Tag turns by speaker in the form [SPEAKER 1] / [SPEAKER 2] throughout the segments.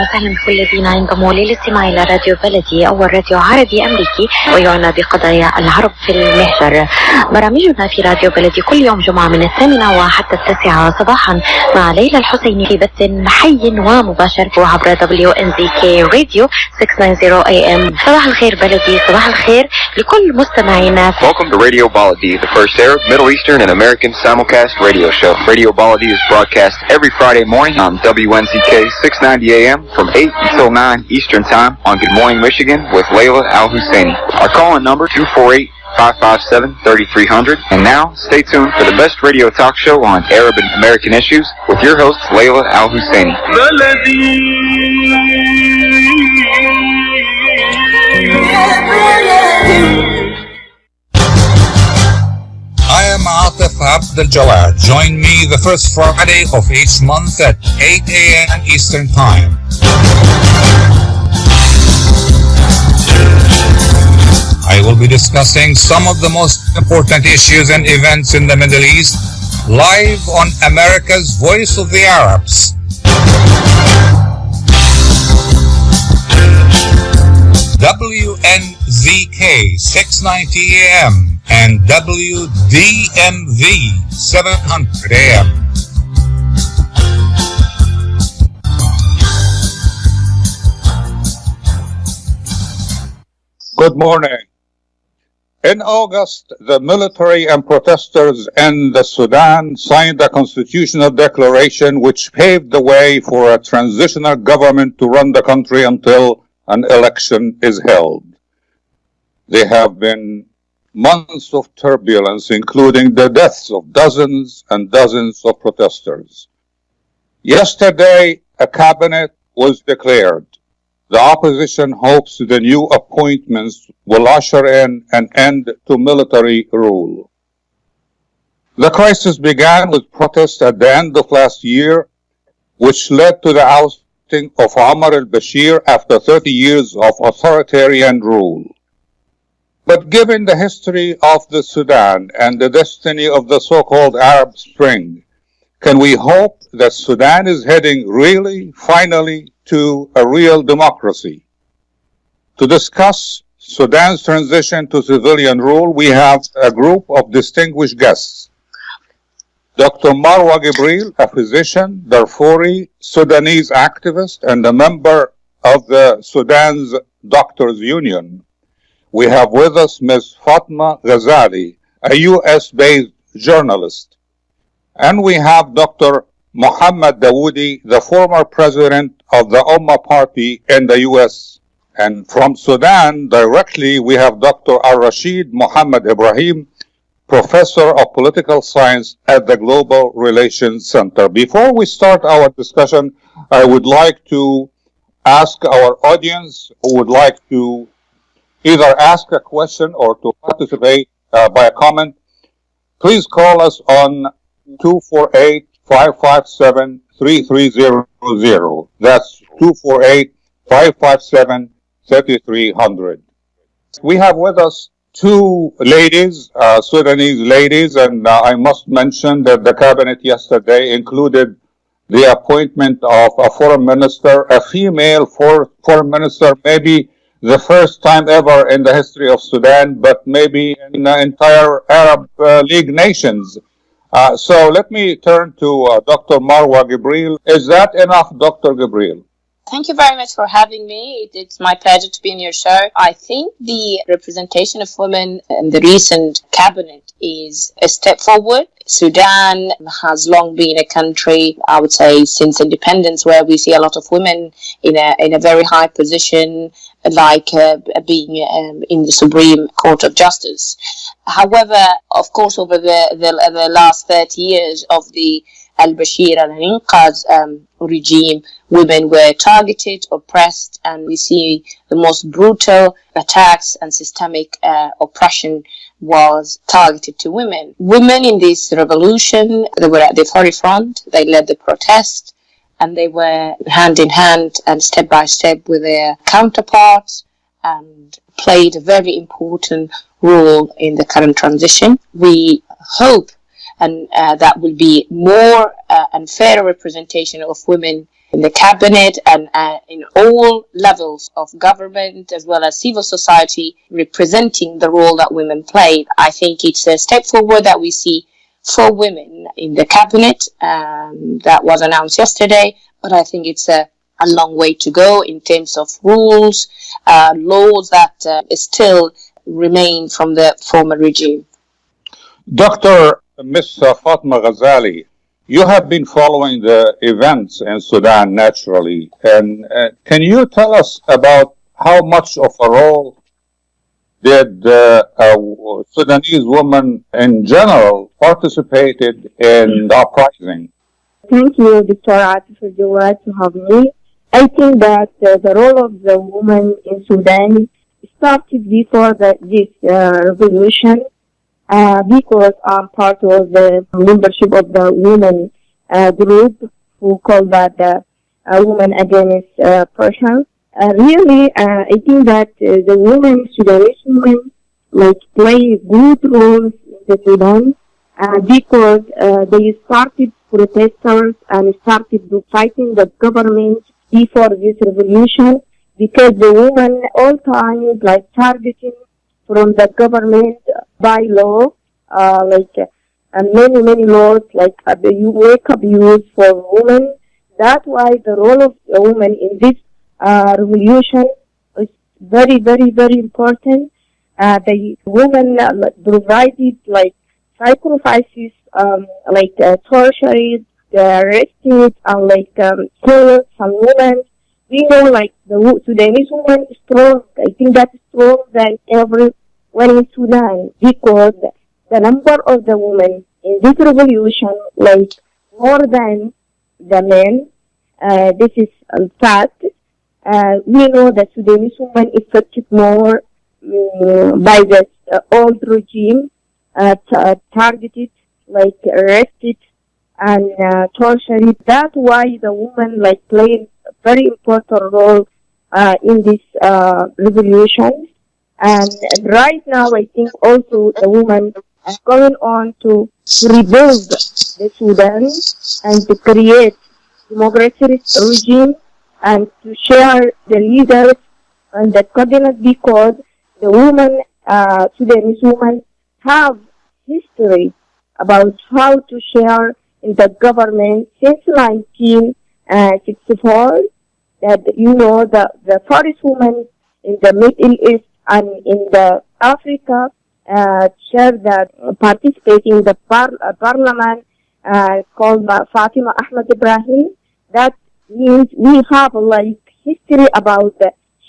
[SPEAKER 1] وسهلا بكل الذين ينضموا للاستماع إلى راديو بلدي أول راديو عربي أمريكي ويعنى بقضايا العرب في المهجر. برامجنا في راديو بلدي كل يوم جمعة من 8 وحتى 9 صباحا مع ليلى الحسيني في بث حي ومباشر عبر WNZK راديو 690 AM. صباح الخير بلدي، صباح الخير لكل مستمعينا.
[SPEAKER 2] Welcome to Radio Baladi, the first Arab, Middle Eastern and American simulcast radio show. Radio Baladi is broadcast every Friday morning on WNZK 690 AM from 8 until 9 Eastern Time on Good Morning Michigan with Layla Al-Husseini. Our call-in number 248-557-3300. And now, stay tuned for the best radio talk show on Arab and American issues with your host, Layla Al-Husseini.
[SPEAKER 3] I am Atef Abdel Gawad. Join me the first Friday of each month at 8 a.m. Eastern Time. I will be discussing some of the most important issues and events in the Middle East live on America's Voice of the Arabs. WNZK 690 AM and WDMV 700 AM.
[SPEAKER 4] Good morning. In August, the military and protesters in the Sudan signed a constitutional declaration which paved the way for a transitional government to run the country until an election is held. There have been months of turbulence, including the deaths of dozens and dozens of protesters. Yesterday, a cabinet was declared. The opposition hopes the new appointments will usher in an end to military rule. The crisis began with protests at the end of last year, which led to the ousting of Omar al-Bashir after 30 years of authoritarian rule. But given the history of the Sudan and the destiny of the so-called Arab Spring, can we hope that Sudan is heading finally, to a real democracy? To discuss Sudan's transition to civilian rule, we have a group of distinguished guests. Dr. Marwa Gibril, a physician, Darfuri, Sudanese activist, and a member of the Sudan's Doctors Union. We have with us Ms. Fatima Gazali, a U.S.-based journalist. And we have Dr. Mohamed Doudi, the former president of the Umma party in the U.S. And from Sudan, directly, we have Dr. Alrashid Mohammed Ibrahim, professor of political science at the Global Relations Center. Before we start our discussion, I would like to ask our audience who would like to either ask a question or to participate by a comment, please call us on 248-557-3300. That's 248-557-3300. We have with us two ladies, Sudanese ladies, and I must mention that the cabinet yesterday included the appointment of a foreign minister, a female foreign minister, maybe the first time ever in the history of Sudan, but maybe in the entire Arab League nations. So let me turn to Dr. Marwa Gibril. Is that enough, Dr. Gibril?
[SPEAKER 5] Thank you very much for having me. It's my pleasure to be in your show. I think the representation of women in the recent cabinet is a step forward. Sudan has long been a country, I would say, since independence, where we see a lot of women in a very high position, like being in the Supreme Court of Justice. However, of course, over the last 30 years of the al-Bashir al-Inqaz regime, women were targeted, oppressed, and we see the most brutal attacks and systemic oppression was targeted to women. Women in this revolution, they were at the forefront, they led the protest, and they were hand in hand and step by step with their counterparts and played a very important role in the current transition. We hope and that will be more and fairer representation of women in the cabinet and in all levels of government as well as civil society representing the role that women played. I think it's a step forward that we see for women in the cabinet that was announced yesterday, but I think it's a long way to go in terms of rules, laws that still remain from the former regime.
[SPEAKER 4] Dr. Ms. Fatima Gazali, you have been following the events in Sudan naturally, and can you tell us about how much of a role did Sudanese women in general participated in the uprising?
[SPEAKER 6] Thank you, Dr. Atef Abdel Gawad, to have me. I think that the role of the woman in Sudan started before this revolution because I'm part of the membership of the women group who call that the Women Against Oppression. Really, I think that the women, Sudanese women, play good roles in the Sudan because they started protesters and started fighting the government before this revolution, because the women all times targeting from the government by law, many laws you wake abuse for women. That's why the role of the woman in this revolution is very, very, very important. The women provided sacrifices, tortured, arrested, and killed some women. We know the Sudanese woman is strong. I think that's strong than everyone in Sudan, because the number of the women in this revolution more than the men. This is a fact. We know that Sudanese women is affected more by the old regime, targeted, arrested and tortured. That's why the women played a very important role in this revolution. And right now, I think also the women are going on to rebuild the Sudan and to create democratic regime and to share the leaders and the cabinet, because the women, Sudanese women, have history about how to share in the government since 1964. That the first woman in the Middle East and in the Africa participating in the parliament called Fatima Ibrahim. That means we have history about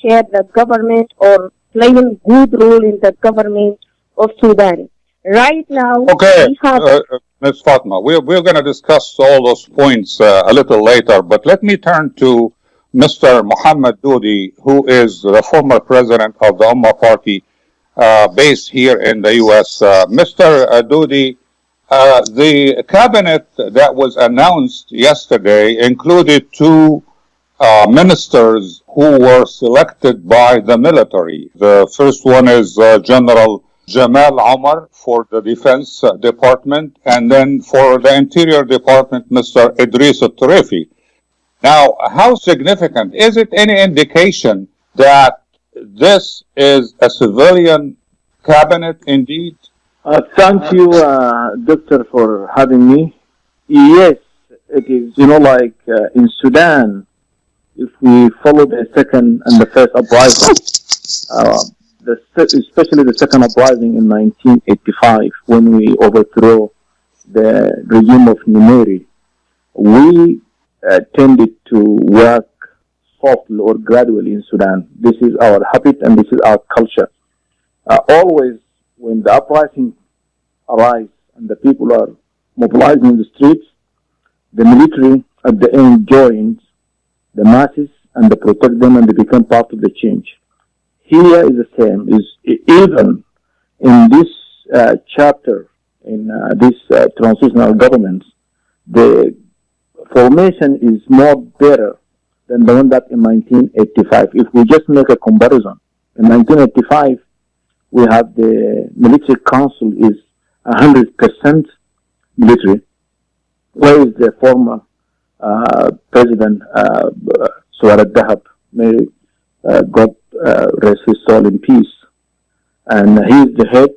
[SPEAKER 6] share the government or playing good role in the government of Sudan. Right now,
[SPEAKER 4] okay,
[SPEAKER 6] we have...
[SPEAKER 4] Ms. Fatma, we're going to discuss all those points a little later, but let me turn to Mr. Mohamed Doudi, who is the former president of the Umma party based here in the U.S. Mr. Doudi, the cabinet that was announced yesterday included two ministers who were selected by the military. The first one is General Jamal Omar for the Defense Department, and then for the Interior Department, Mr. Idris Al-Tarifi. Now, how significant? Is it any indication that this is a civilian cabinet indeed?
[SPEAKER 7] Thank you, Doctor, for having me. Yes, it is. In Sudan, if we follow the second and the first uprising, especially the second uprising in 1985, when we overthrew the regime of Numeri, we tended to work softly or gradually in Sudan. This is our habit and this is our culture. Always, when the uprising arises and the people are mobilizing in the streets, the military at the end joins the masses and they protect them and they become part of the change. Here is the same. Even in this chapter, in this transitional government, the formation is more better than the one that in 1985. If we just make a comparison, in 1985, we have the military council is 100% military, whereas the former President Suwar al-Dahab, may God rest his soul in peace. And he is the head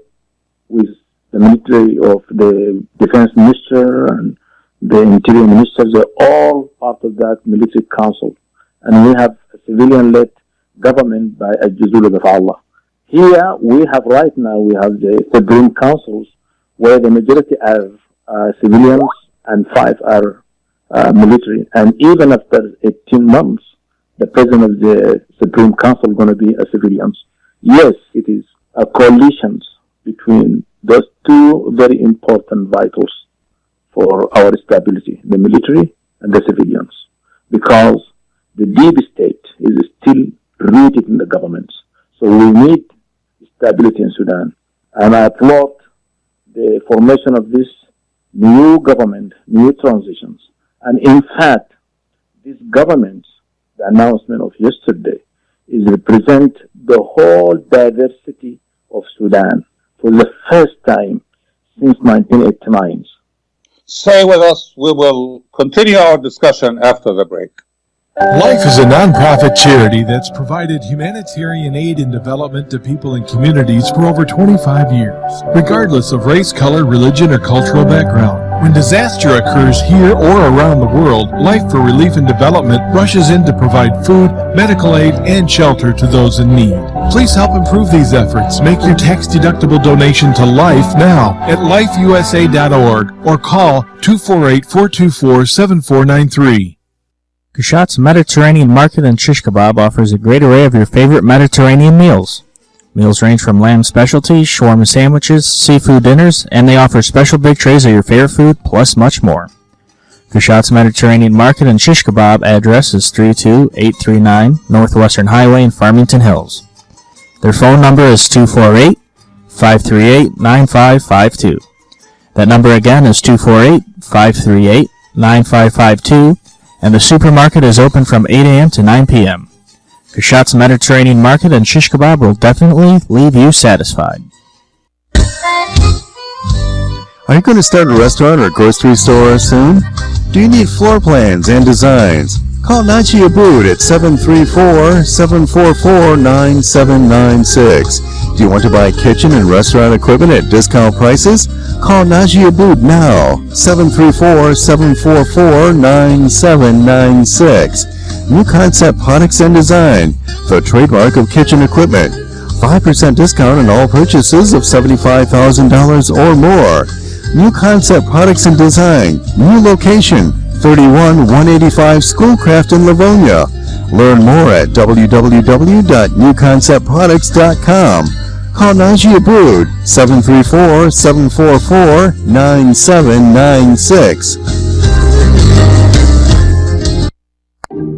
[SPEAKER 7] with the military of the defense minister and the interior ministers. They're all part of that military council. And we have a civilian-led government by Al-Jazul of Allah. Here we have right now, we have the Supreme Councils where the majority are civilians and 5 are military. And even after 18 months, the president of the Supreme Council is going to be a civilian. Yes, it is a coalition between those two very important vitals for our stability, the military and the civilians, because the deep state is still rooted in the governments. So we need stability in Sudan. And I applaud the formation of this new government, new transitions. And in fact, this government, the announcement of yesterday, is represent the whole diversity of Sudan for the first time since 1989.
[SPEAKER 4] Stay with us. We will continue our discussion after the break.
[SPEAKER 8] Life is a non-profit charity that's provided humanitarian aid and development to people and communities for over 25 years, regardless of race, color, religion, or cultural background. When disaster occurs here or around the world, Life for Relief and Development rushes in to provide food, medical aid, and shelter to those in need. Please help improve these efforts. Make your tax-deductible donation to Life now at lifeusa.org or call 248-424-7493.
[SPEAKER 9] Kushat's Mediterranean Market and Shish Kebab offers a great array of your favorite Mediterranean meals. Meals range from lamb specialties, shawarma sandwiches, seafood dinners, and they offer special big trays of your favorite food, plus much more. Kushat's Mediterranean Market and Shish Kebab address is 32839 Northwestern Highway in Farmington Hills. Their phone number is 248-538-9552. That number again is 248-538-9552. And the supermarket is open from 8 a.m. to 9 p.m. Kushat's Mediterranean Market and Shish Kebab will definitely leave you satisfied.
[SPEAKER 10] Are you going to start a restaurant or grocery store soon? Do you need floor plans and designs? Call Naji Abood at 734-744-9796. Do you want to buy kitchen and restaurant equipment at discount prices? Call Naji Abood now, 734-744-9796. New Concept Products and Design, the trademark of kitchen equipment. 5% discount on all purchases of $75,000 or more. New Concept Products and Design, new location, 31185 Schoolcraft in Livonia. Learn more at www.newconceptproducts.com. Call Naji Abood, 734-744-9796.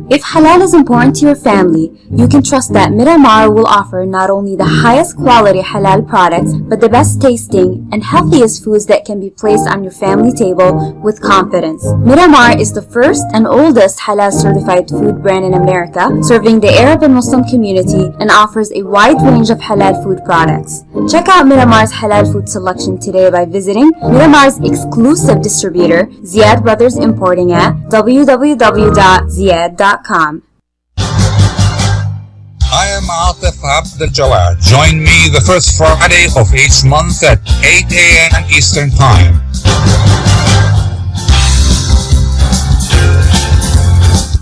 [SPEAKER 11] If halal is important to your family, you can trust that Miramar will offer not only the highest quality halal products, but the best tasting and healthiest foods that can be placed on your family table with confidence. Miramar is the first and oldest halal certified food brand in America, serving the Arab and Muslim community, and offers a wide range of halal food products. Check out Miramar's halal food selection today by visiting Miramar's exclusive distributor, Ziad Brothers Importing, at www.ziad.com.
[SPEAKER 3] I am Atef Abdel Gawad. Join me the first Friday of each month at 8 a.m. Eastern Time.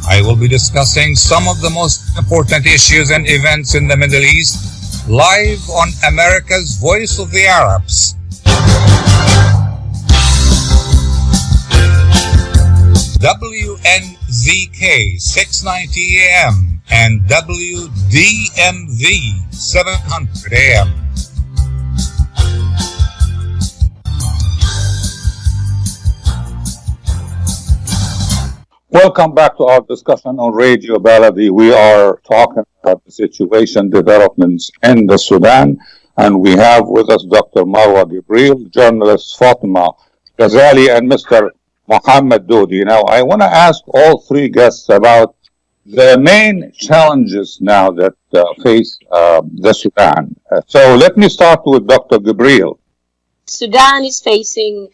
[SPEAKER 3] I will be discussing some of the most important issues and events in the Middle East live on America's Voice of the Arabs. WNZK 690 AM and WDMV 700 AM.
[SPEAKER 4] Welcome back to our discussion on Radio Baladi. We are talking about the situation, developments in the Sudan, and we have with us Dr. Marwa Gibril, journalist Fatima Gazali, and Mr. Mohamed Doudi. Now, I want to ask all three guests about the main challenges now that face the Sudan. So let me start with Dr. Gibril.
[SPEAKER 5] Sudan is facing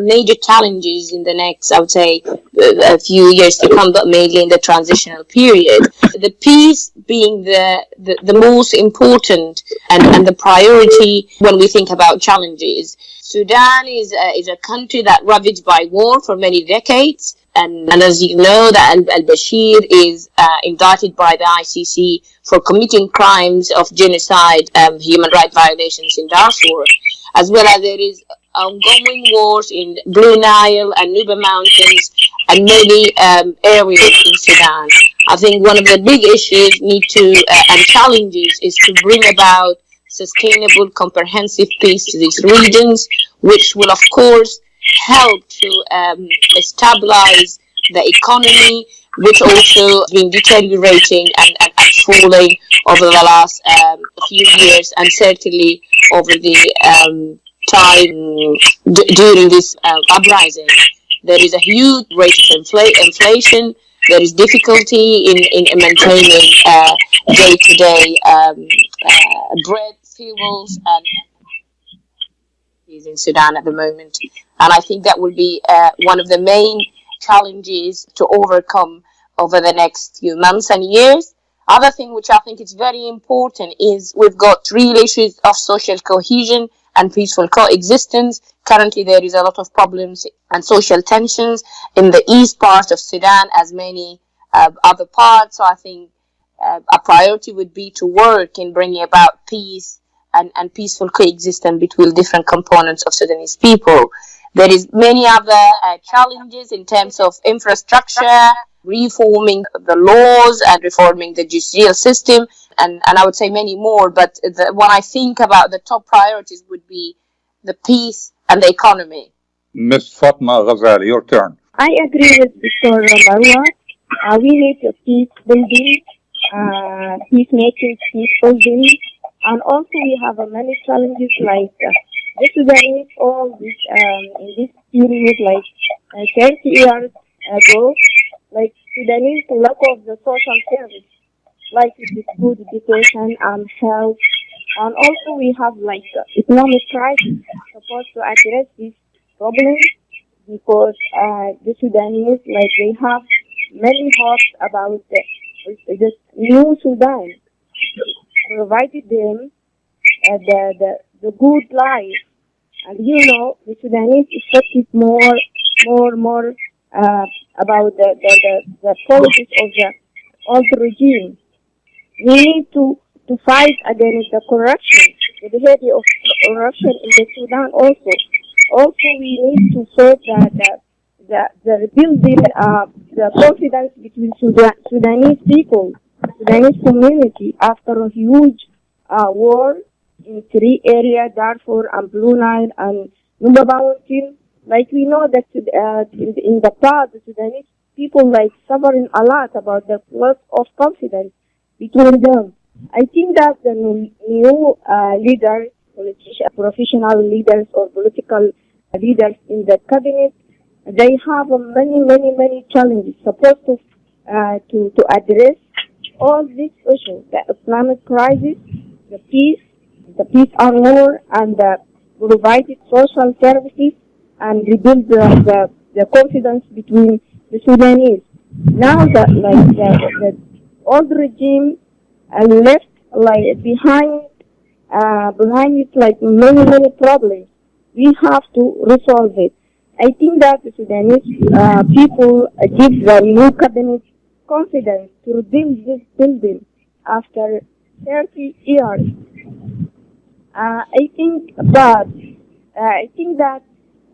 [SPEAKER 5] major challenges in the next, I would say, a few years to come, but mainly in the transitional period. The peace being the most important and the priority when we think about challenges. Sudan is a country that ravaged by war for many decades. And as you know, that al-Bashir is indicted by the ICC for committing crimes of genocide, human rights violations in Darfur, as well as there is ongoing wars in Blue Nile and Nuba Mountains and many areas in Sudan. I think one of the big issues and challenges is to bring about sustainable, comprehensive peace to these regions, which will, of course, help to stabilize the economy, which also has been deteriorating and falling over the last few years, and certainly over the time during this uprising. There is a huge rate of inflation. There is difficulty in maintaining day-to-day bread, fuels, and in Sudan at the moment. And I think that will be one of the main challenges to overcome over the next few months and years. Other thing which I think is very important is we've got real issues of social cohesion and peaceful coexistence. Currently there is a lot of problems and social tensions in the east part of Sudan as many other parts. So I think a priority would be to work in bringing about peace and peaceful coexistence between different components of Sudanese people. There is many other challenges in terms of infrastructure, reforming the laws and reforming the judicial system, and I would say many more. But when I think about the top priorities would be the peace and the economy.
[SPEAKER 4] Ms. Fatima Gazali, your turn.
[SPEAKER 6] I agree with Dr. Marwa. We need a peace building, peacemaking, peace building, and also we have many challenges like the Sudanese all this in this period, like 30 years ago, like Sudanese lack of the social service, like the good education and health, and also we have like economic crisis supposed to address this problem because the Sudanese like they have many hopes about the new Sudan, provided them the good life. And you know, the Sudanese expected more about the policies of the old regime. We need to fight against the corruption, the behavior of corruption in the Sudan also. Also, we need to sort the rebuilding the confidence between Sudanese people, Sudanese community after a huge war in 3 areas, Darfur and Blue Nile and Nuba Mountain. Like we know that in the past, the Sudanese people like suffering a lot about the loss of confidence between them. I think that the new leaders, professional leaders or political leaders in the cabinet, they have many challenges supposed to address all these issues: the economic crisis, the peace and war, and the provided social services, and rebuild the confidence between the Sudanese. Now the old regime left like behind it like many problems. We have to resolve it. I think that the Sudanese people give the new cabinet confidence to rebuild this building after 30 years. I think that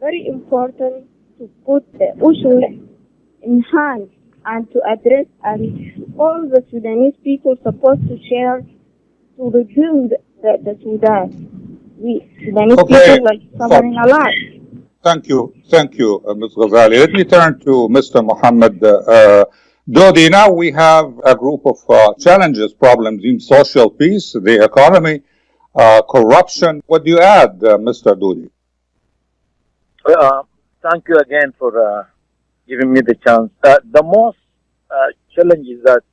[SPEAKER 6] very important to put the issue in hand and to address, and all the Sudanese people supposed to share to rebuild the Sudan. We Sudanese people like suffering a lot.
[SPEAKER 4] Thank you, Ms. Ghazali. Let me turn to Mr. Mohamed Doudi. Now we have a group of challenges, problems in social peace, the economy, corruption. What do you add, Mr. Doudi?
[SPEAKER 12] Thank you again for giving me the chance. The most challenges that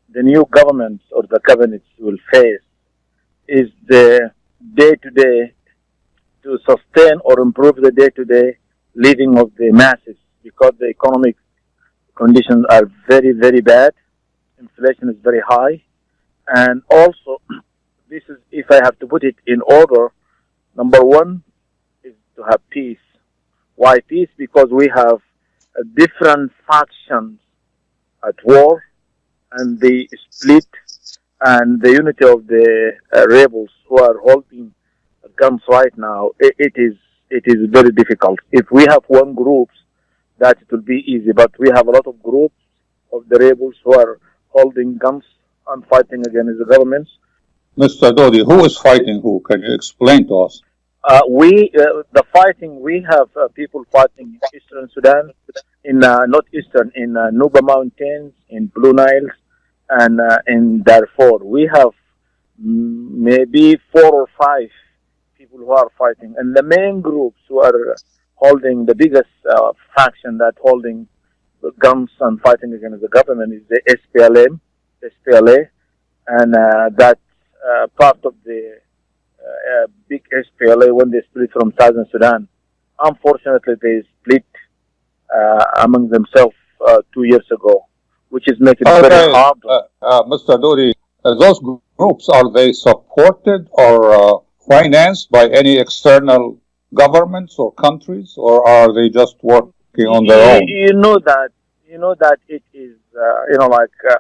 [SPEAKER 12] the new government or the cabinets will face is the day-to-day, to sustain or improve the day-to-day living of the masses because the economic conditions are very, very bad. Inflation is very high. And also, this is, if I have to put it in order, number one is to have peace. Why peace? Because we have different factions at war, and the split and the unity of the rebels who are holding guns right now, it is very difficult. If we have one group, that it will be easy, but we have a lot of groups of the rebels who are holding guns and fighting against the governments.
[SPEAKER 4] Mr. Doudi, who is fighting who? Can you explain to us?
[SPEAKER 12] The fighting, we have people fighting in Eastern Sudan, in not Eastern, in Nuba Mountains, in Blue Nile, and in Darfur. We have maybe 4 or 5 people who are fighting. And the main groups who are holding the biggest faction that holding the guns and fighting against the government is the SPLA, and that part of the big SPLA, when they split from Southern Sudan, unfortunately they split among themselves 2 years ago, which is making it very hard.
[SPEAKER 4] Mr. Doudi, those groups, are they supported or financed by any external governments or countries, or are they just working on their own?
[SPEAKER 12] You know that it is,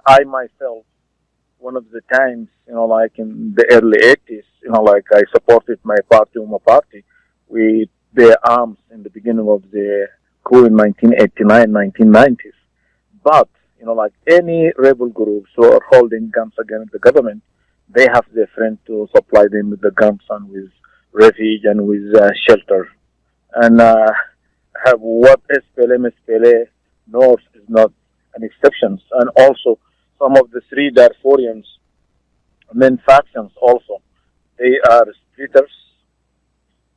[SPEAKER 12] I myself, one of the times, like in the early 80s, I supported my party, Umma party. We bear arms in the beginning of the coup in 1989, 1990s. But, like any rebel groups who are holding guns against the government, they have their friends to supply them with the guns and with refuge and with shelter. And what SPLA knows is not an exception. And also, some of the 3 Darfurians, main factions also, they are splitters,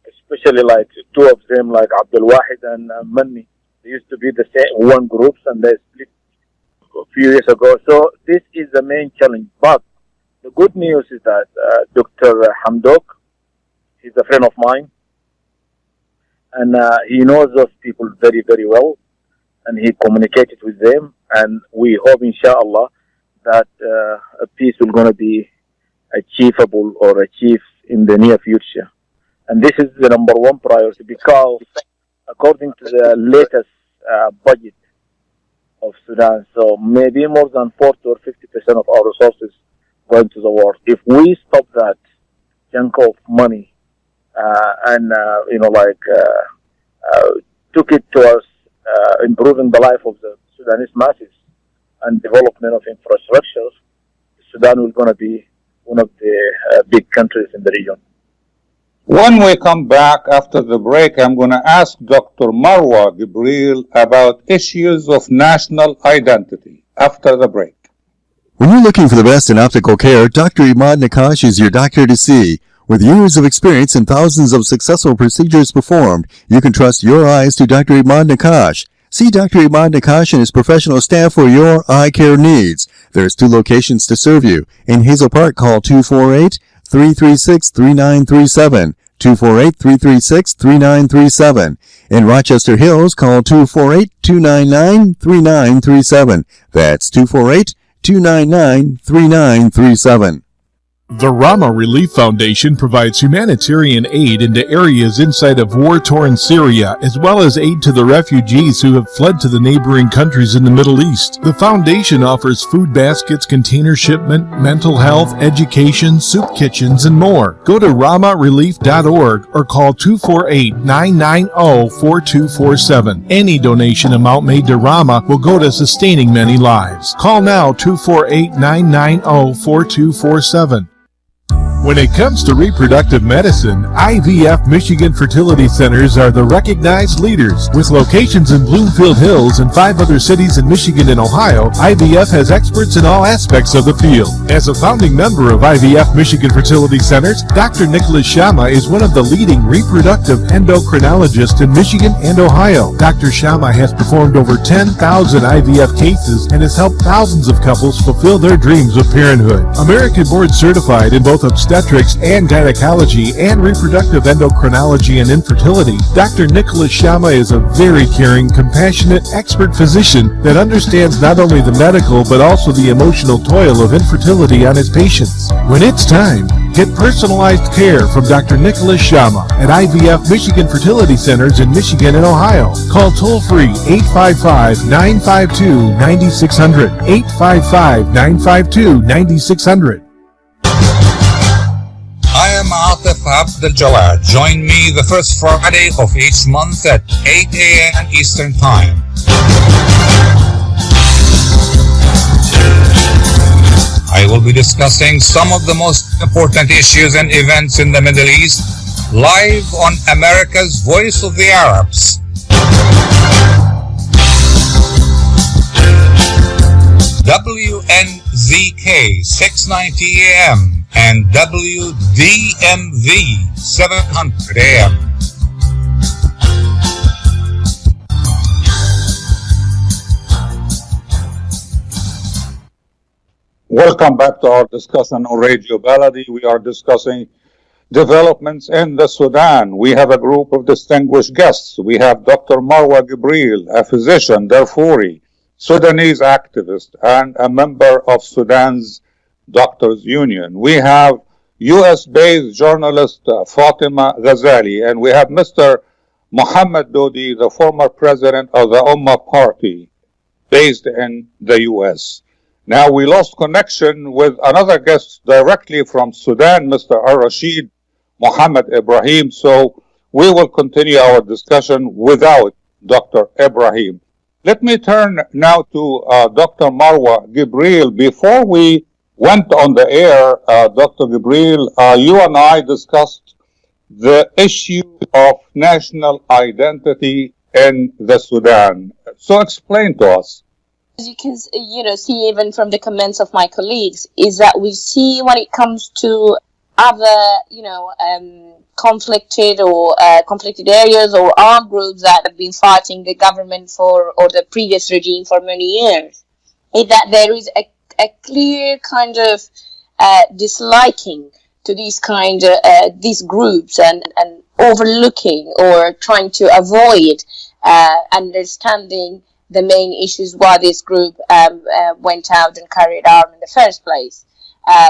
[SPEAKER 12] especially like 2 of them, like Abdul Wahid and Manni. They used to be the same one groups, and they split a few years ago. So this is the main challenge. But the good news is that Dr. Hamdok, he's a friend of mine, and he knows those people very, very well, and he communicated with them, and we hope, inshallah, that a peace will going to be achievable or achieved in the near future. And this is the number one priority, because according to the latest budget of Sudan, so maybe more than 40 or 50% of our resources going to the war. If we stop that chunk of money and took it towards improving the life of the Sudanese masses and development of infrastructure, Sudan will going to be one of the big countries in the region.
[SPEAKER 4] When we come back after the break, I'm going to ask Dr. Marwa Gibril about issues of national identity after the break.
[SPEAKER 10] When you're looking for the best in optical care, Dr. Imad Nakash is your doctor to see. With years of experience and thousands of successful procedures performed, you can trust your eyes to Dr. Imad Nakash. See Dr. Imad Nakash and his professional staff for your eye care needs. There's 2 locations to serve you. In Hazel Park, call 248-336-3937. 248-336-3937. In Rochester Hills, call 248-299-3937. That's 248-299-3937.
[SPEAKER 8] The Rama Relief Foundation provides humanitarian aid into areas inside of war-torn Syria, as well as aid to the refugees who have fled to the neighboring countries in the Middle East. The foundation offers food baskets, container shipment, mental health, education, soup kitchens, and more. Go to ramarelief.org or call 248-990-4247. Any donation amount made to Rama will go to sustaining many lives. Call now 248-990-4247. When it comes to reproductive medicine, IVF Michigan Fertility Centers are the recognized leaders. With locations in Bloomfield Hills and 5 other cities in Michigan and Ohio, IVF has experts in all aspects of the field. As a founding member of IVF Michigan Fertility Centers, Dr. Nicholas Shama is one of the leading reproductive endocrinologists in Michigan and Ohio. Dr. Shama has performed over 10,000 IVF cases and has helped thousands of couples fulfill their dreams of parenthood. American board certified in both obstetrics obstetrics and gynecology and reproductive endocrinology and infertility, Dr. Nicholas Shama is a very caring, compassionate, expert physician that understands not only the medical but also the emotional toil of infertility on his patients. When it's time, get personalized care from Dr. Nicholas Shama at IVF Michigan Fertility Centers in Michigan and Ohio. Call toll-free 855-952-9600, 855-952-9600.
[SPEAKER 3] I am Atef Abdel Gawad. Join me the first Friday of each month at 8 a.m. Eastern Time. I will be discussing some of the most important issues and events in the Middle East live on America's Voice of the Arabs. WNZK 690 AM and WDMV 700 AM.
[SPEAKER 4] Welcome back to our discussion on Radio Baladi. We are discussing developments in the Sudan. We have a group of distinguished guests. We have Dr. Marwa Gibril, a physician, Darfuri, Sudanese activist, and a member of Sudan's Doctors Union. We have U.S.-based journalist Fatima Gazali, and we have Mr. Mohamed Doudi, the former president of the Umma party, based in the U.S. Now, we lost connection with another guest directly from Sudan, Mr. Alrashid Mohammed Ibrahim, so we will continue our discussion without Dr. Ibrahim. Let me turn now to Dr. Marwa Gibril. Before we went on the air, Dr. Gibril, you and I discussed the issue of national identity in the Sudan. So explain to us.
[SPEAKER 5] As you can see even from the comments of my colleagues, is that we see when it comes to other, conflicted areas or armed groups that have been fighting the government or the previous regime for many years, is that there is a clear kind of disliking to these these groups and overlooking or trying to avoid understanding the main issues why this group went out and carried out in the first place.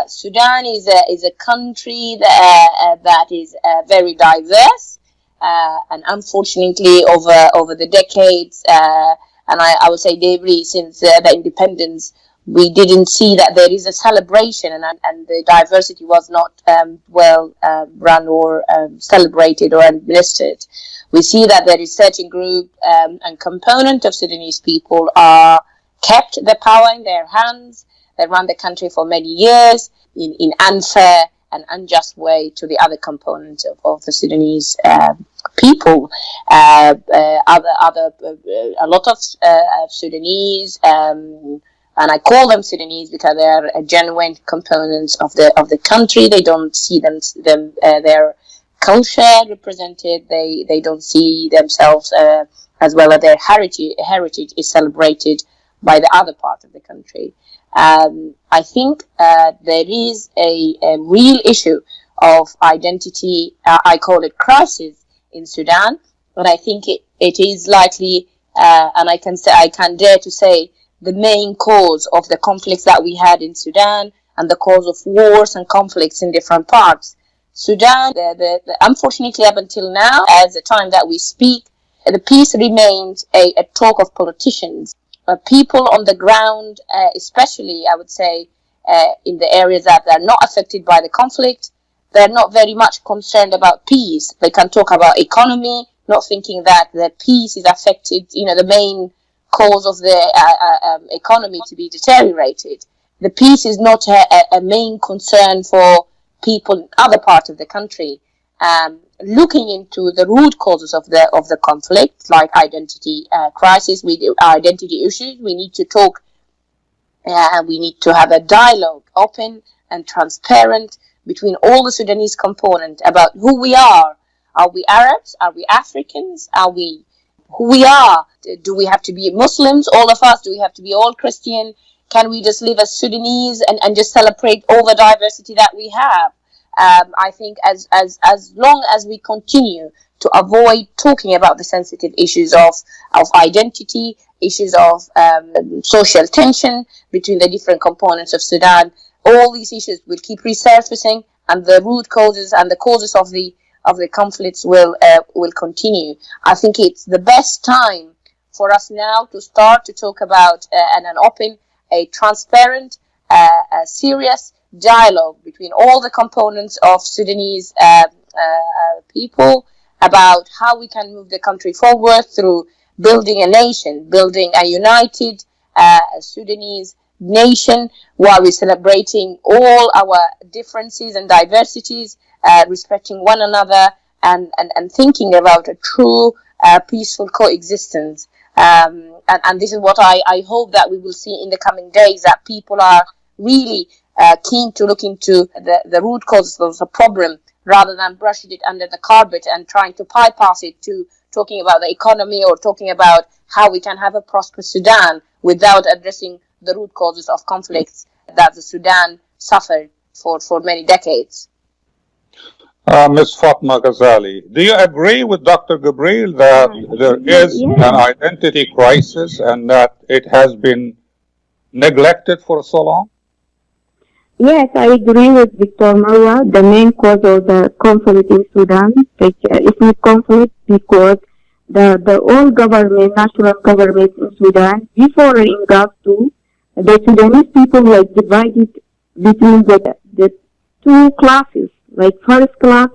[SPEAKER 5] Sudan is a country that is very diverse, and unfortunately over the decades, and I would say daily since the independence, we didn't see that there is a celebration, and the diversity was not well run or celebrated or administered. We see that there is certain group and component of Sudanese people are kept the power in their hands. They run the country for many years in unfair and unjust way to the other components of the Sudanese people. A lot of Sudanese, and I call them Sudanese because they are genuine components of the country. They don't see their culture represented. They don't see themselves as well as their heritage is celebrated by the other part of the country. I think there is a real issue of identity. I call it crisis in Sudan, but I think it is likely, and I can dare to say, the main cause of the conflicts that we had in Sudan and the cause of wars and conflicts in different parts. Sudan, unfortunately, up until now, at the time that we speak, the peace remains a talk of politicians. People on the ground, especially, I would say, in the areas that are not affected by the conflict, they're not very much concerned about peace. They can talk about economy, not thinking that the peace is affected, the main cause of the economy to be deteriorated. The peace is not a main concern for people in other parts of the country. Looking into the root causes of the conflict, like identity crisis, identity issues, we need to talk. We need to have a dialogue, open and transparent, between all the Sudanese components about who we are. Are we Arabs? Are we Africans? Are we who we are? Do we have to be Muslims, all of us? Do we have to be all Christian? Can we just live as Sudanese and just celebrate all the diversity that we have? I think as long as we continue to avoid talking about the sensitive issues of identity, issues of social tension between the different components of Sudan, all these issues will keep resurfacing, and the root causes and the causes of the conflicts will continue. I think it's the best time for us now to start to talk about an open, a transparent, a serious dialogue between all the components of Sudanese people about how we can move the country forward through building a nation, building a united Sudanese nation, while we're celebrating all our differences and diversities, respecting one another, and thinking about a true peaceful coexistence. And this is what I hope that we will see in the coming days, that people are really keen to look into the root causes of the problem, rather than brushing it under the carpet and trying to bypass it to talking about the economy or talking about how we can have a prosperous Sudan without addressing the root causes of conflicts that the Sudan suffered for many decades.
[SPEAKER 4] Ms. Fatima Gazali, do you agree with Dr. Gibril that there is an identity crisis and that it has been neglected for so long?
[SPEAKER 6] Yes, I agree with Dr. Marwa. The main cause of the conflict in Sudan is ethnic conflict, because the old government, national government in Sudan, before in GAF2, the Sudanese people like divided between the two classes, like first class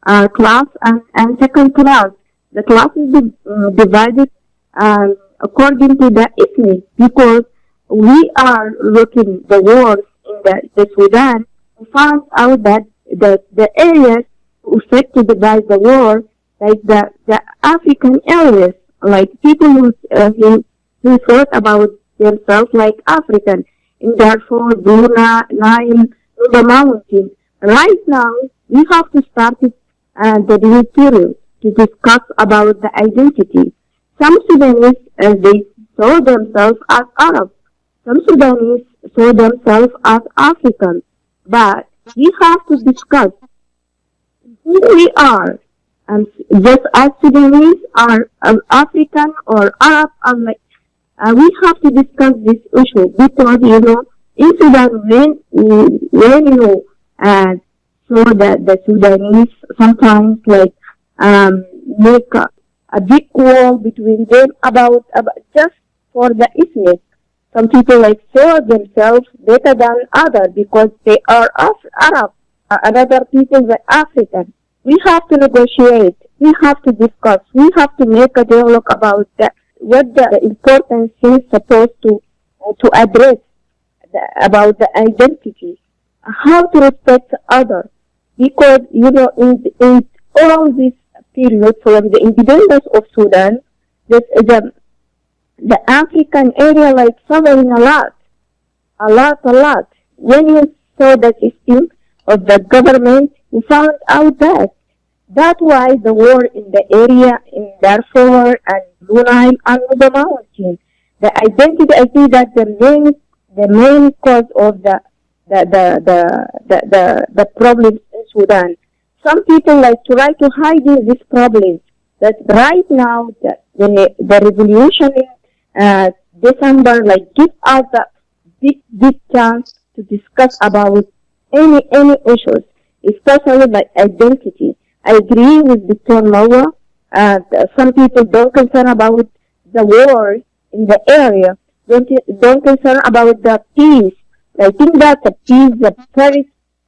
[SPEAKER 6] and second class. The classes divided according to the ethnic, because we are looking the wars in the Sudan. We found out that the areas affected by the war, like the African areas, like people who thought about themselves like African, in Darfur, Blue Nile, the mountain. Right now, we have to start the new period to discuss about the identity. Some Sudanese, they saw themselves as Arab. Some Sudanese saw themselves as African. But we have to discuss who we are. And just as Sudanese are African or Arab, we have to discuss this issue, because, in Sudan, when so that the Sudanese sometimes make a big wall between them about just for the ethnic. Some people saw themselves better than others because they are Arab. Other people are African. We have to negotiate. We have to discuss. We have to make a dialogue about what the important things supposed to address about the identity, how to respect others. Because, in all this period from the independence of Sudan, the African area suffering a lot. When you saw the system of the government, you found out that's why the war in the area in Darfur and Blue Nile and the mountain. The identity, I think that the main cause of the problems in Sudan. Some people try to hide this problem. That right now the revolution in December give us a big chance to discuss about any issues, especially identity. I agree with Dr. Marwa. Some people don't concern about the war in the area. Don't concern about the peace. I think that the peace,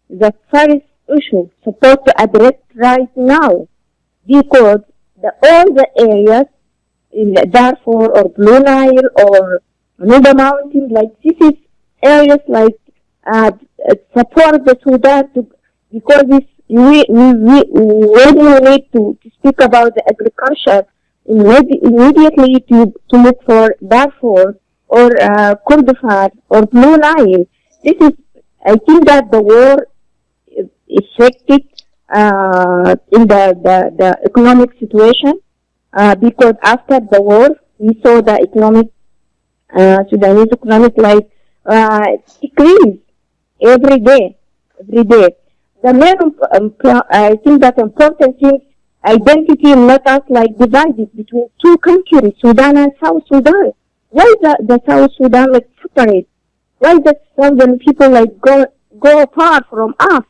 [SPEAKER 6] the first issue supposed to address right now, because all the areas in Darfur or Blue Nile or the mountain, this is areas support the Sudan because when you need to speak about the agriculture, immediately to look for Darfur or Kurdistan or Blue Nile. I think that the war affected in the economic situation, because after the war we saw the Sudanese economic decrease every day. the main, I think that important thing, identity let us like divided between two countries, Sudan and South Sudan. Why the South Sudan like separate? Why the southern people like go apart from us?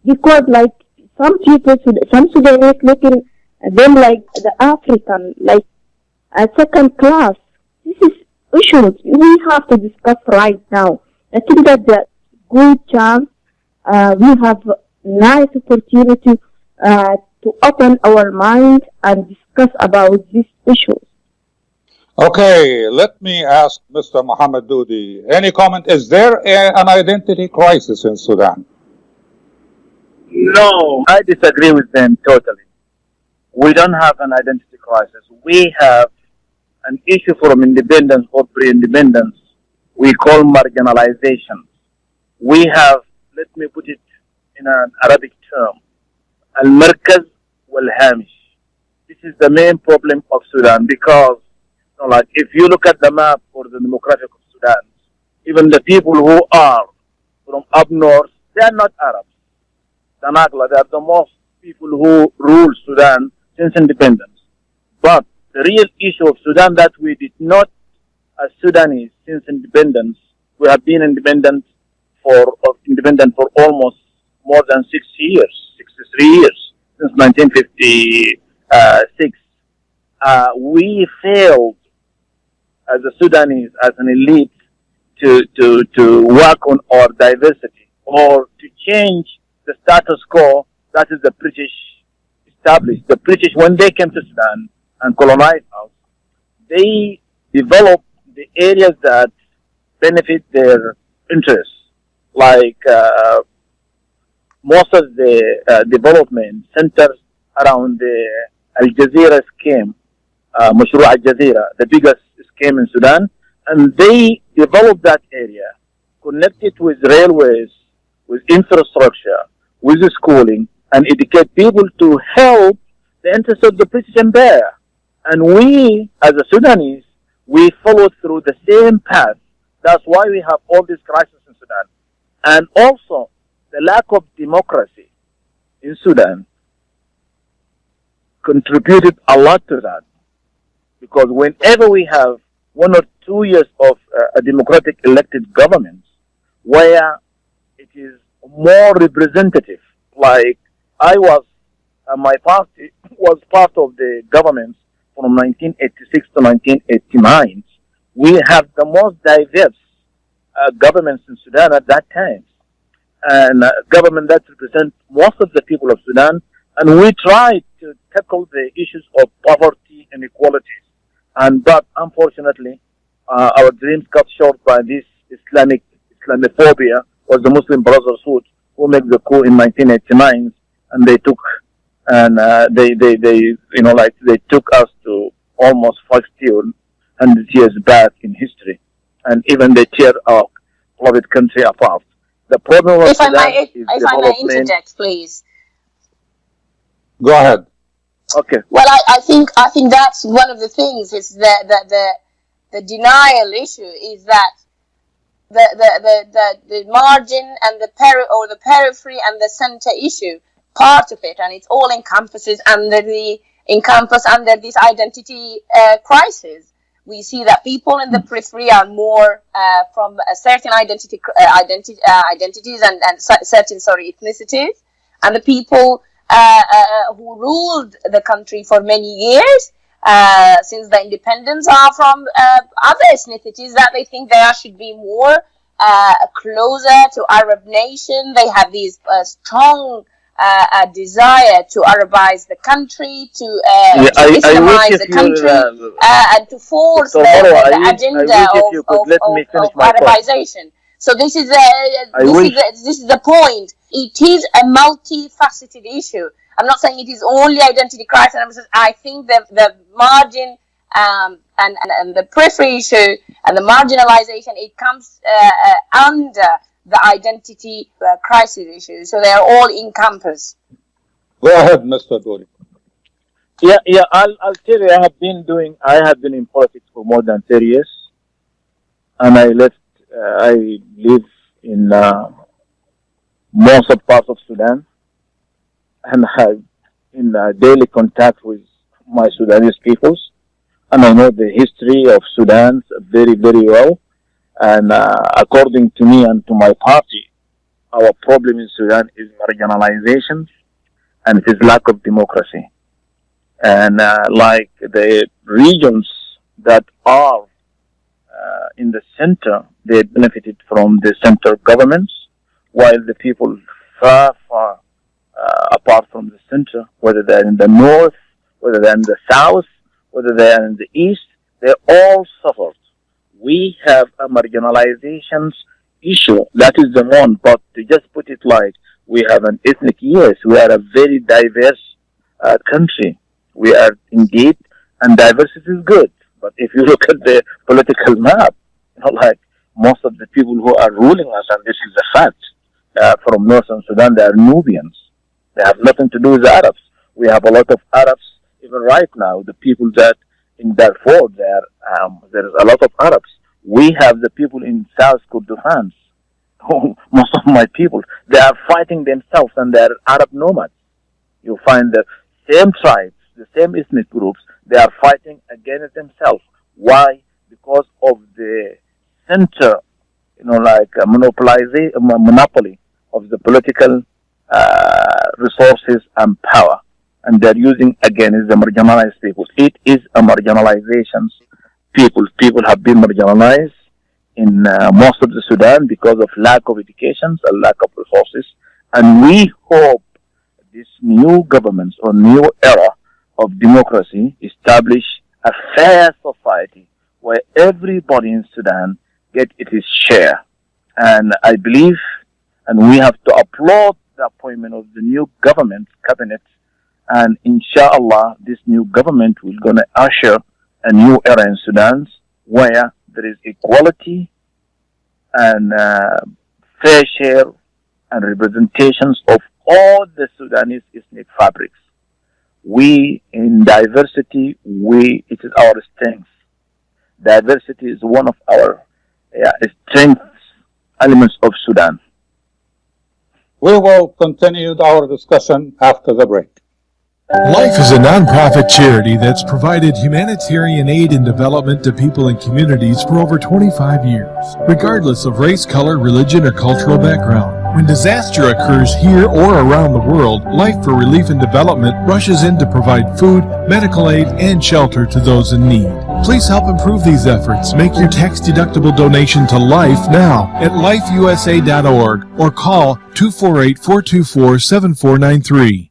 [SPEAKER 6] Because like some people, some Sudanese looking at them like the African, like a second class. This is issues we have to discuss right now. I think that the good chance, we have nice opportunity to open our mind and discuss about these issues.
[SPEAKER 4] Okay, let me ask Mr. Mohamed Doudi. Any comment? Is there an identity crisis in Sudan?
[SPEAKER 12] No, I disagree with them totally. We don't have an identity crisis. We have an issue from independence or pre-independence we call marginalization. We have, let me put it in an Arabic term, al-markaz wal-hamish. This is the main problem of Sudan because, you know, like if you look at the map or the demographic of Sudan, even the people who are from up north, they are not Arabs. The Nagla, they are the most people who rule Sudan since independence. But the real issue of Sudan that we did not, as Sudanese, since independence, we have been independent for almost more than 60 years, 63 years, since 1956. We failed as a Sudanese, as an elite, to work on our diversity or to change the status quo that is the British established. The British, when they came to Sudan and colonized us, they developed the areas that benefit their interests, like most of the development centers around the Al Jazeera scheme, Mashru' Al Jazeera, the biggest scheme in Sudan, and they developed that area, connected with railways, with infrastructure, with schooling, and educate people to help the interests of the British Empire. And we, as a Sudanese, we followed through the same path. That's why we have all these crises in Sudan. And also, the lack of democracy in Sudan contributed a lot to that. Because whenever we have 1 or 2 years of a democratic elected government, where it is more representative, like I was, my party was part of the government from 1986 to 1989. We have the most diverse governments in Sudan at that time, and government that represents most of the people of Sudan. And we tried to tackle the issues of poverty and inequalities, but unfortunately, our dreams cut short by this Islamophobia, was the Muslim Brotherhood who made the coup in 1989, and they took they took us to almost 100 years back in history, and even they tear our beloved country apart. The problem was
[SPEAKER 5] if I may interject, please.
[SPEAKER 4] Go ahead.
[SPEAKER 12] Okay.
[SPEAKER 5] Well, I think that's one of the things. Is the denial issue is that the margin and the periphery and the center issue, part of it, and it all encompasses under this identity crisis. We see that people in the periphery are more from a certain identities and certain ethnicities, and the people who ruled the country for many years since the independence are from other ethnicities that they think there should be more closer to Arab nation. They have these strong desire to Arabize the country, to Islamize the country, and to force the agenda of Arabization. So this is the point. It is a multifaceted issue. I'm not saying it is only identity crisis. I think the margin and the periphery issue and the marginalization, it comes under the identity crisis issue. So they are all encompassed.
[SPEAKER 4] Go ahead, Mr. Doudi.
[SPEAKER 12] Yeah. I'll tell you, I have been in politics for more than 30 years, and I live in most of parts of Sudan, and I'm in daily contact with my Sudanese peoples, and I know the history of Sudan very, very well. And according to me and to my party, our problem in Sudan is marginalization, and it is lack of democracy. And like the regions that are in the center, they benefited from the center governments, while the people far, far apart from the center, whether they're in the north, whether they're in the south, whether they're in the east, they all suffered. We have a marginalization issue. That is the one, but to just put it like we have an ethnic, yes, we are a very diverse country. We are indeed, and diversity is good. But if you look at the political map, like most of the people who are ruling us, and this is a fact, from northern Sudan, they are Nubians. They have nothing to do with the Arabs. We have a lot of Arabs, even right now, the people that in Darfur, there is a lot of Arabs. We have the people in South Kordofan. Most of my people, they are fighting themselves, and they are Arab nomads. You find the same tribes, the same ethnic groups, they are fighting against themselves. Why? Because of the center, like a monopoly of the political resources and power. And they're using against the marginalized people. It is a marginalization. People have been marginalized in most of the Sudan because of lack of education and lack of resources. And we hope this new government or new era of democracy establish a fair society where everybody in Sudan get its share. And I believe, and we have to applaud the appointment of the new government cabinet. And inshallah, this new government will going to usher a new era in Sudan where there is equality and fair share and representations of all the Sudanese ethnic fabrics. We, in diversity, it is our strength. Diversity is one of our strengths, elements of Sudan.
[SPEAKER 4] We will continue our discussion after the break.
[SPEAKER 8] Life is a nonprofit charity that's provided humanitarian aid and development to people and communities for over 25 years, regardless of race, color, religion, or cultural background. When disaster occurs here or around the world, Life for Relief and Development rushes in to provide food, medical aid, and shelter to those in need. Please help improve these efforts. Make your tax-deductible donation to Life now at lifeusa.org or call 248-424-7493.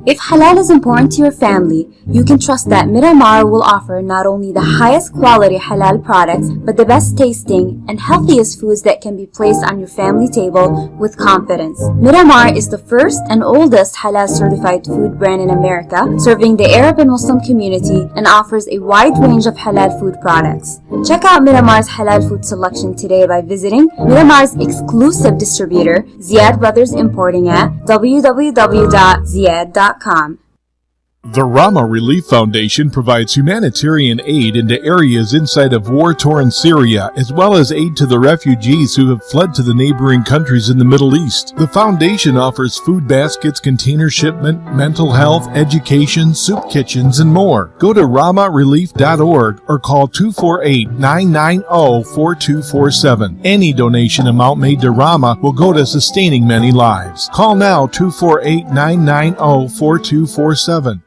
[SPEAKER 11] If halal is important to your family, you can trust that Miramar will offer not only the highest quality halal products, but the best tasting and healthiest foods that can be placed on your family table with confidence. Miramar is the first and oldest halal certified food brand in America, serving the Arab and Muslim community, and offers a wide range of halal food products. Check out Miramar's halal food selection today by visiting Miramar's exclusive distributor, Ziad Brothers Importing at www.ziad.com.
[SPEAKER 8] The Rama Relief Foundation provides humanitarian aid into areas inside of war-torn Syria, as well as aid to the refugees who have fled to the neighboring countries in the Middle East. The foundation offers food baskets, container shipment, mental health, education, soup kitchens, and more. Go to ramarelief.org or call 248-990-4247. Any donation amount made to Rama will go to sustaining many lives. Call now 248-990-4247.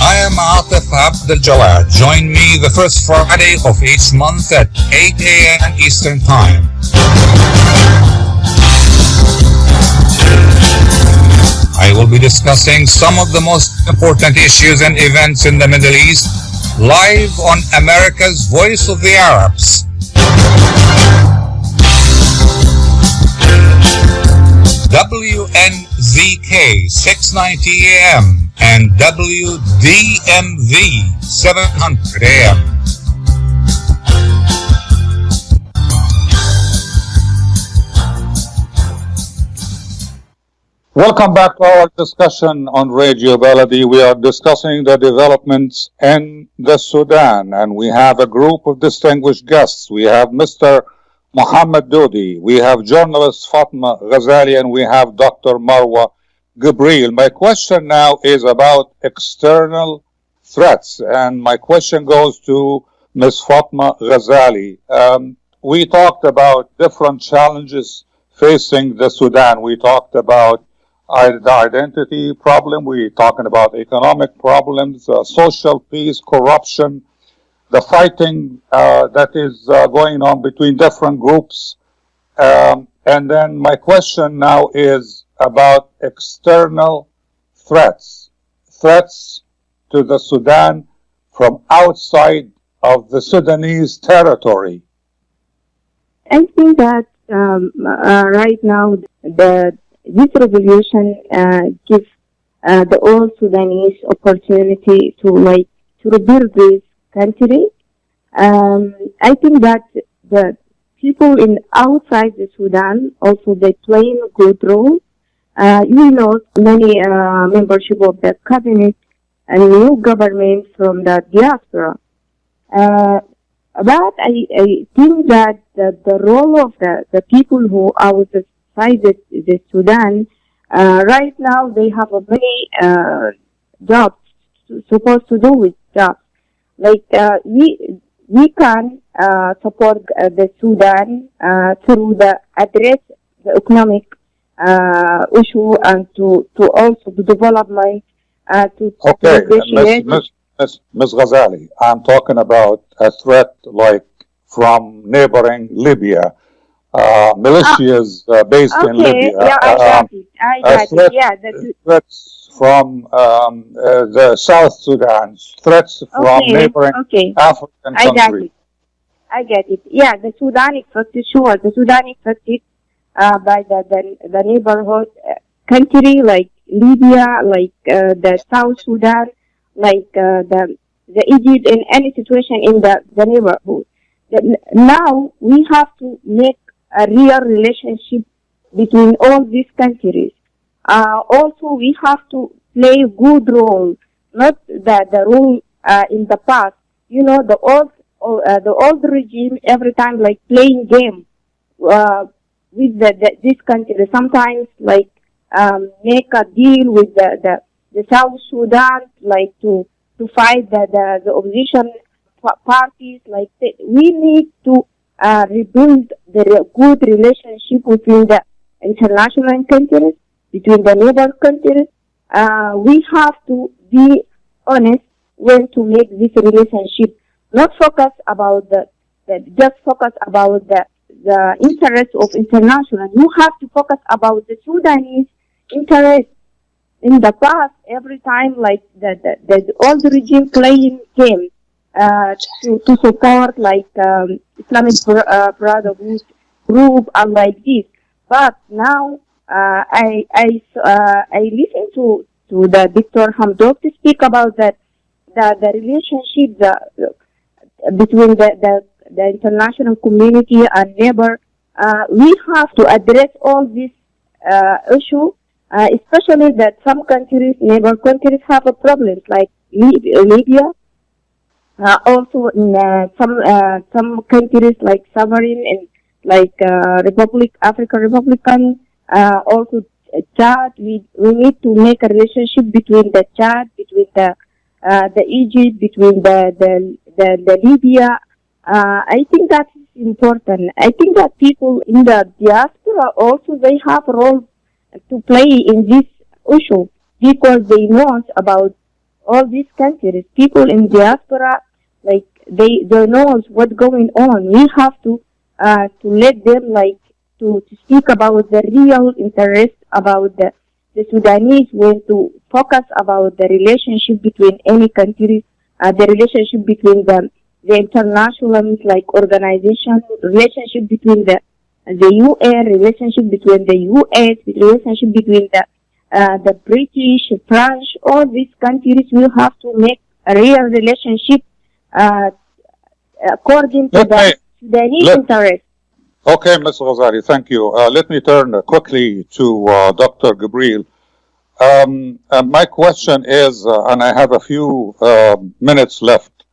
[SPEAKER 3] I am Atef Abdel Gawad. Join me the first Friday of each month at 8 a.m. Eastern Time. I will be discussing some of the most important issues and events in the Middle East live on America's Voice of the Arabs. WNZK 690 AM and WDMV 700 AM.
[SPEAKER 4] Welcome back to our discussion on Radio Baladi. We are discussing the developments in the Sudan, and we have a group of distinguished guests. We have Mr. Mohamed Doudi, we have journalist Fatima Gazali, and we have Dr. Marwa Gibril. My question now is about external threats, and my question goes to Ms. Fatima Gazali. We talked about different challenges facing the Sudan. We talked about the identity problem. We're talking about economic problems, social peace, corruption, the fighting that is going on between different groups. And then my question now is about external threats to the Sudan from outside of the Sudanese territory.
[SPEAKER 6] I think that right now this revolution gives the all Sudanese opportunity to rebuild this country. I think that the people in outside the Sudan also they play a good role. Many membership of the cabinet and new government from the diaspora. But I think that the role of the people who are outside the Sudan, right now they have a many jobs supposed to do with jobs. We can support the Sudan through the address the economic issue and to also the development
[SPEAKER 4] Okay, Ms. Ghazali, I'm talking about a threat like from neighboring Libya, militias based in Libya.
[SPEAKER 6] Yeah, I got it. Yeah,
[SPEAKER 4] threats from the South Sudan, threats from neighboring African countries.
[SPEAKER 6] I get it. Yeah, the Sudan is affected, sure. The Sudan is affected by the neighborhood country like Libya, like the South Sudan, like the Egypt, in any situation in the neighborhood. Now we have to make a real relationship between all these countries. Also, we have to play a good role, not the role in the past. The old regime every time like playing game with this country. Sometimes like make a deal with the South Sudan, like to fight the opposition parties. Like we need to rebuild the good relationship between the international countries, between the neighbor countries. We have to be honest when to make this relationship. Not focus about just focus about the interest of international. You have to focus about the Sudanese interest. In the past, every time like the old regime playing game to support like Islamic Brotherhood group and like this. But now I listen to the Dr. Hamdok to speak about the relationship between the international community and neighbor. We have to address all these issues. Especially that some countries, neighbor countries, have a problems like Libya. Also, in some countries like sovereign and like African Republican. Also, Chad. We need to make a relationship between the Chad, between the Egypt, between the Libya. I think that is important. I think that people in the diaspora also they have a role to play in this issue because they know about all these countries. People in diaspora, like they know what's going on. We have to let them like to speak about the real interest about the Sudanese, when to focus about the relationship between any country, the relationship between the international like organization, relationship between the UN, relationship between the US, relationship between the British, French, all these countries will have to make a real relationship according to the Sudanese interest.
[SPEAKER 4] Okay, Ms. Ghazali, thank you. Let me turn quickly to Dr. Gibril. My question is, and I have a few minutes left,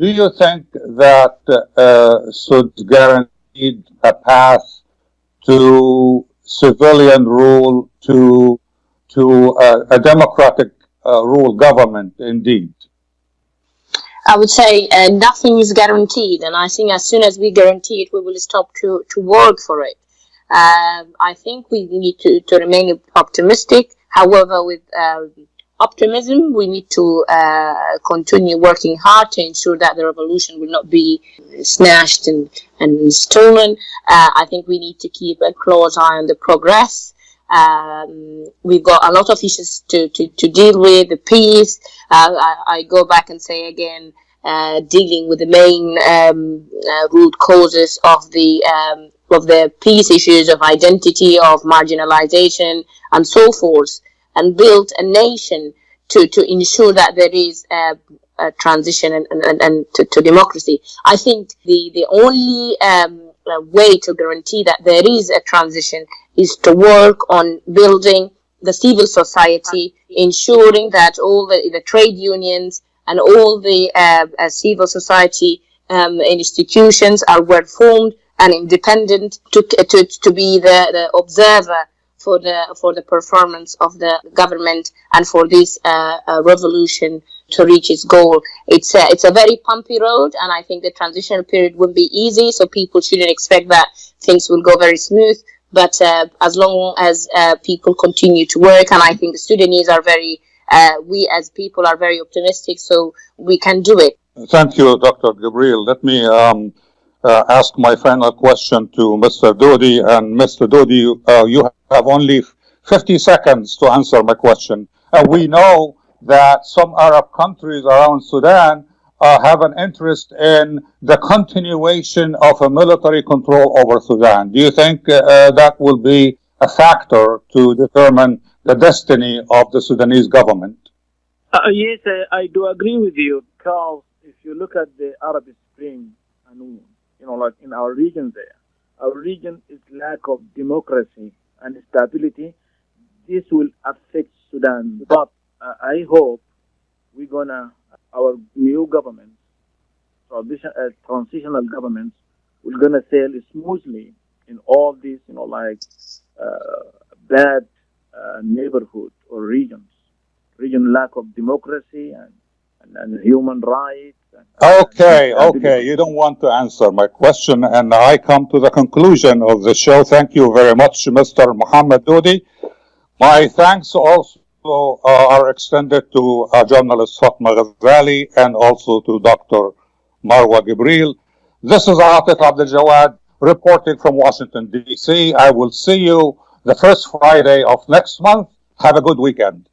[SPEAKER 4] do you think that should guarantee a path to civilian rule, to a democratic rule government, indeed?
[SPEAKER 5] I would say nothing is guaranteed, and I think as soon as we guarantee it, we will stop to work for it. I think we need to remain optimistic. However, with optimism, we need to continue working hard to ensure that the revolution will not be snatched and stolen. I think we need to keep a close eye on the progress. We've got a lot of issues to deal with, the peace. I go back and say again, dealing with the main root causes of the peace issues, of identity, of marginalization, and so forth, and build a nation to ensure that there is a transition and to democracy. I think the only way to guarantee that there is a transition is to work on building the civil society, ensuring that all the trade unions and all the civil society institutions are well formed and independent to be the observer for the performance of the government and for this revolution to reach its goal. It's a very bumpy road, and I think the transitional period won't be easy, so people shouldn't expect that things will go very smooth. But as long as people continue to work, and I think the Sudanese are we as people are very optimistic, so we can do it.
[SPEAKER 4] Thank you, Dr. Gibril. Let me ask my final question to Mr. Doudi. And Mr. Doudi, you have only 50 seconds to answer my question. We know that some Arab countries around Sudan have an interest in the continuation of a military control over Sudan. Do you think that will be a factor to determine the destiny of the Sudanese government?
[SPEAKER 12] Yes, I do agree with you, because if you look at the Arab Spring, and like in our region there, our region is lack of democracy and stability. This will affect Sudan, but I hope our new government, transitional governments, will gonna sail smoothly in all these, bad neighborhood or region lack of democracy and human rights.
[SPEAKER 4] Okay. You don't want to answer my question, and I come to the conclusion of the show. Thank you very much, Mr. Mohamed Doudi. My thanks also are extended to journalist Fatima Gazali and also to Dr. Marwa Gibril. This is Atef Abdel Gawad reporting from Washington, D.C. I will see you the first Friday of next month. Have a good weekend.